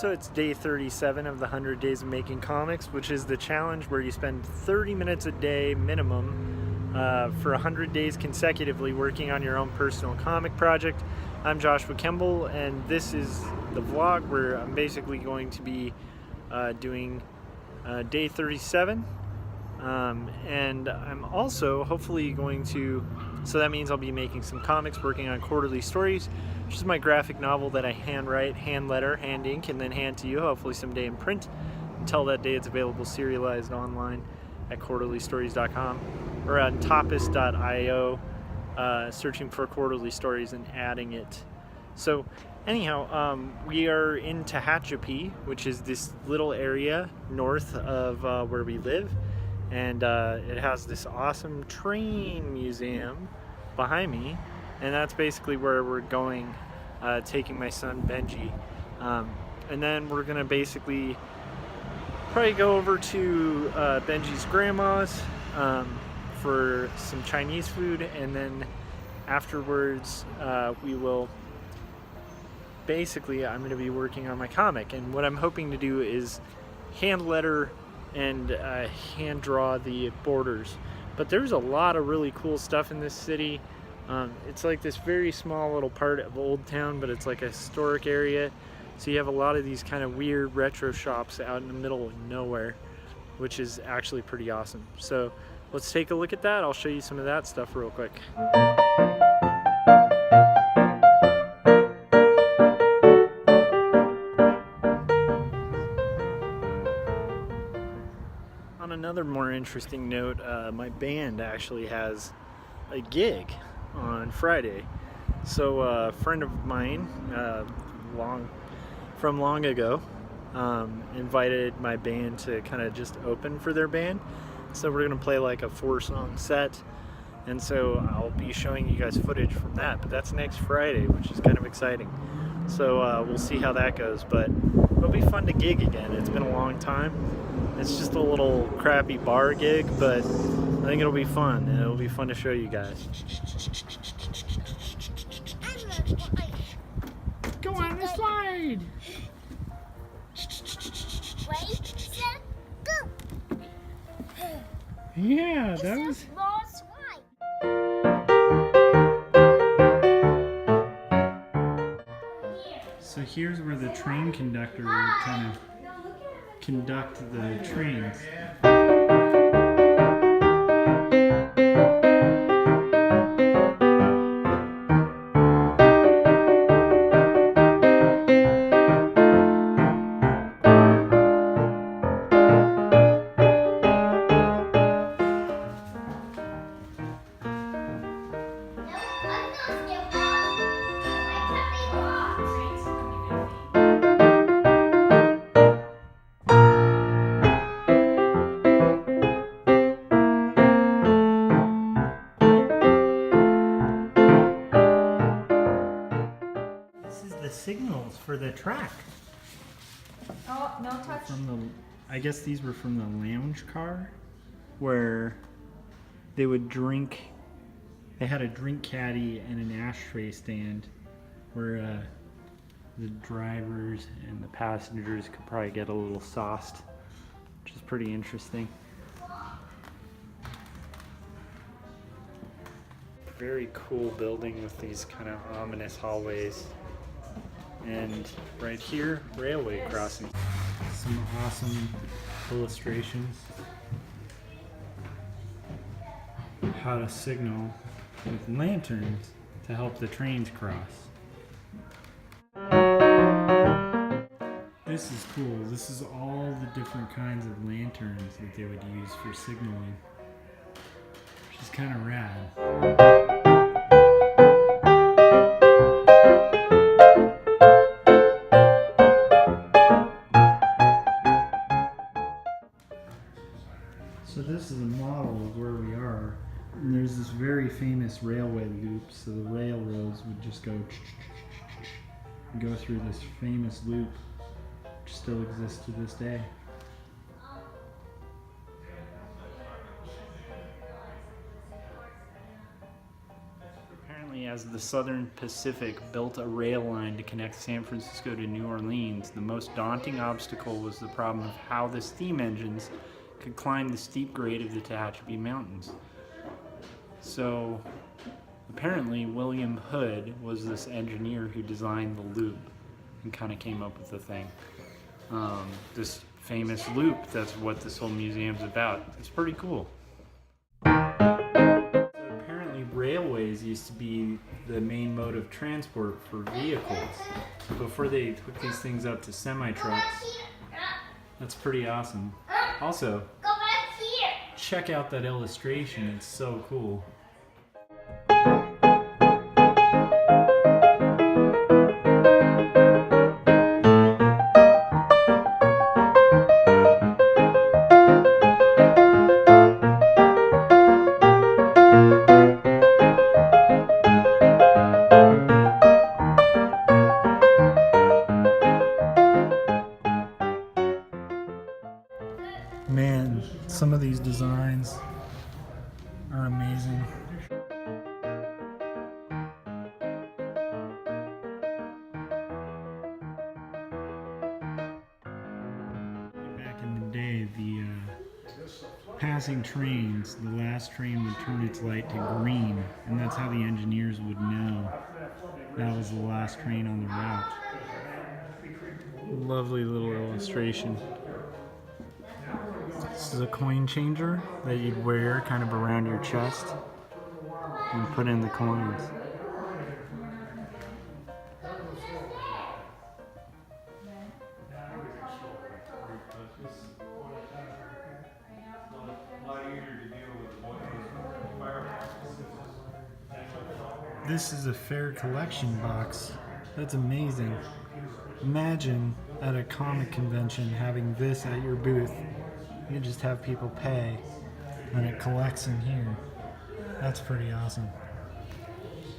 So it's day 37 of the 100 Days of Making Comics, which is the challenge where you spend 30 minutes a day minimum for 100 days consecutively working on your own personal comic project. I'm Joshua Kemble, and this is the vlog where I'm basically going to be doing day 37. And I'm also hopefully going to, so that means I'll be making some comics, working on Quarterly Stories, which is my graphic novel that I handwrite, hand letter, hand ink, and then hand to you, hopefully someday in print. Until that day, it's available serialized online at quarterlystories.com or on topis.io, searching for Quarterly Stories and adding it. So anyhow, we are in Tehachapi, which is this little area north of where we live. And it has this awesome train museum behind me, and that's basically where we're going, taking my son Benji, and then we're gonna basically probably go over to Benji's grandma's for some Chinese food, and then afterwards we will basically, I'm gonna be working on my comic, and what I'm hoping to do is hand letter and hand draw the borders. But there's a lot of really cool stuff in this city. It's like this very small little part of Old Town, but it's like a historic area. So you have a lot of these kind of weird retro shops out in the middle of nowhere, which is actually pretty awesome. So let's take a look at that. I'll show you some of that stuff real quick. On another more interesting note, my band actually has a gig on Friday. So a friend of mine from long ago invited my band to kind of just open for their band. So we're gonna play like a 4-song set, and so I'll be showing you guys footage from that, but that's next Friday, which is kind of exciting. So we'll see how that goes, but it'll be fun to gig again. It's been a long time. It's just a little crappy bar gig, but I think it'll be fun, and it'll be fun to show you guys. Go on the slide! Wait, set, go! Yeah, that was... So here's where the train conductor would kind of conduct the trains. The signals for the track. Oh, no touch. I guess these were from the lounge car, where they would drink. They had a drink caddy and an ashtray stand, where the drivers and the passengers could probably get a little sauced, which is pretty interesting. Very cool building with these kind of ominous hallways. And right here, railway crossing. Some awesome illustrations. How to signal with lanterns to help the trains cross. This is cool. This is all the different kinds of lanterns that they would use for signaling, which is kind of rad. So this is a model of where we are, and there's this very famous railway loop, so the railroads would just go through this famous loop, which still exists to this day. apparently, as the Southern Pacific built a rail line to connect San Francisco to New Orleans, the most daunting obstacle was the problem of how the steam engines could climb the steep grade of the Tehachapi Mountains. So, apparently, William Hood was this engineer who designed the loop and kind of came up with the thing. This famous loop, that's what this whole museum's about. It's pretty cool. Apparently, railways used to be the main mode of transport for vehicles before they took these things up to semi-trucks. That's pretty awesome. Also, Go back here. check out that illustration, it's so cool. Man, some of these designs are amazing. Back in the day, the passing trains, the last train would turn its light to green, and that's how the engineers would know that was the last train on the route. Lovely little illustration. This is a coin changer that you'd wear kind of around your chest and put in the coins. This is a fair collection box. That's amazing. Imagine at a comic convention having this at your booth. You just have people pay and it collects in here. That's pretty awesome.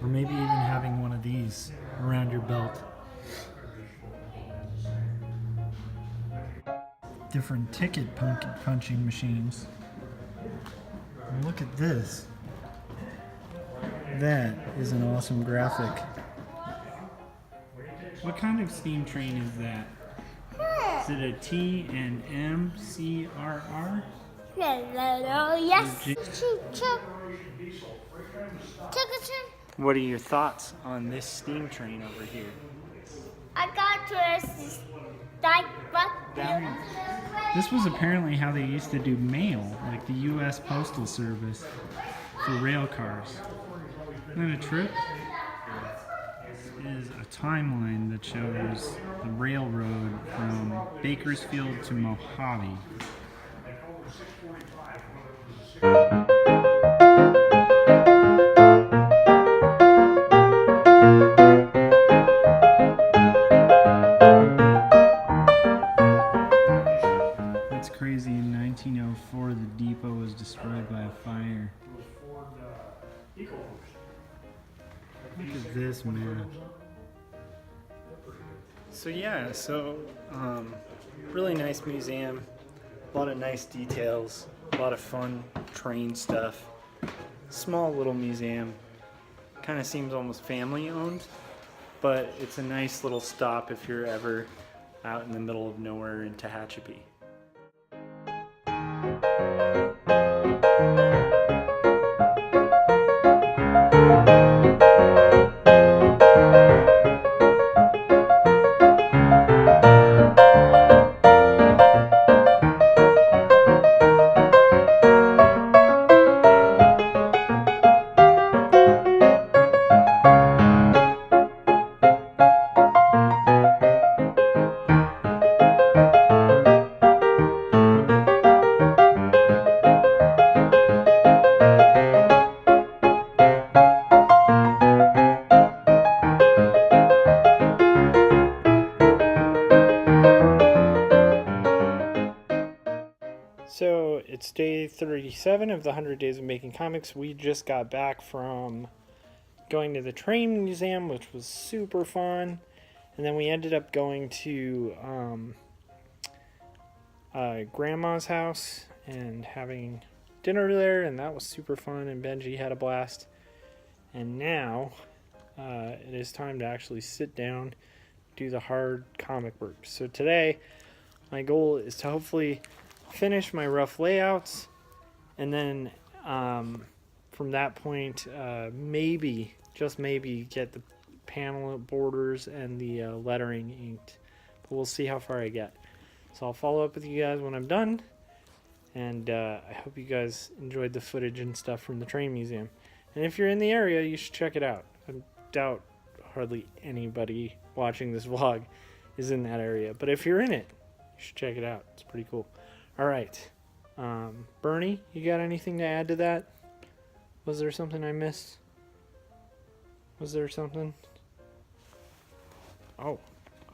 Or maybe even having one of these around your belt. Different ticket punching machines. And look at this. That is an awesome graphic. What kind of steam train is that? Is it a T&M-CRR? Yes. What are your thoughts on this steam train over here? I got to This was apparently how they used to do mail, like the U.S. Postal Service for rail cars. Isn't that a trip? This is a timeline that shows the railroad from Bakersfield to Mojave. That's crazy. In 1904, the depot was destroyed by a fire. Look at this, man. So yeah, really nice museum. A lot of nice details. A lot of fun train stuff. Small little museum. Kind of seems almost family owned, but it's a nice little stop if you're ever out in the middle of nowhere in Tehachapi. So it's day 37 of the 100 Days of Making Comics. We just got back from going to the train museum, which was super fun. And then we ended up going to grandma's house and having dinner there, and that was super fun, and Benji had a blast. And now it is time to actually sit down, do the hard comic work. So today, my goal is to hopefully finish my rough layouts, and then from that point, maybe, just maybe, get the panel borders and the lettering inked. But we'll see how far I get. So I'll follow up with you guys when I'm done, and I hope you guys enjoyed the footage and stuff from the train museum. And if you're in the area, you should check it out. I doubt hardly anybody watching this vlog is in that area, but if you're in it, you should check it out. It's pretty cool. All right, Bernie, you got anything to add to that? Was there something I missed? Was there something? Oh,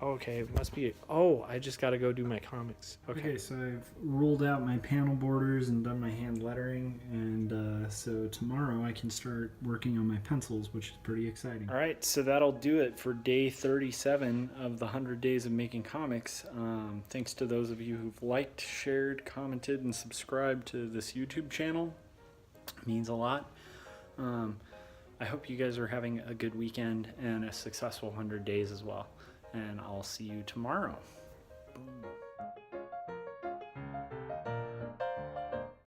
okay, it must be. Oh, I just got to go do my comics. Okay, so I've ruled out my panel borders and done my hand lettering, and so tomorrow I can start working on my pencils, which is pretty exciting. All right, so that'll do it for day 37 of the 100 Days of Making Comics. Thanks to those of you who've liked, shared, commented, and subscribed to this YouTube channel. It means a lot. I hope you guys are having a good weekend and a successful 100 days as well. And I'll see you tomorrow. Boom.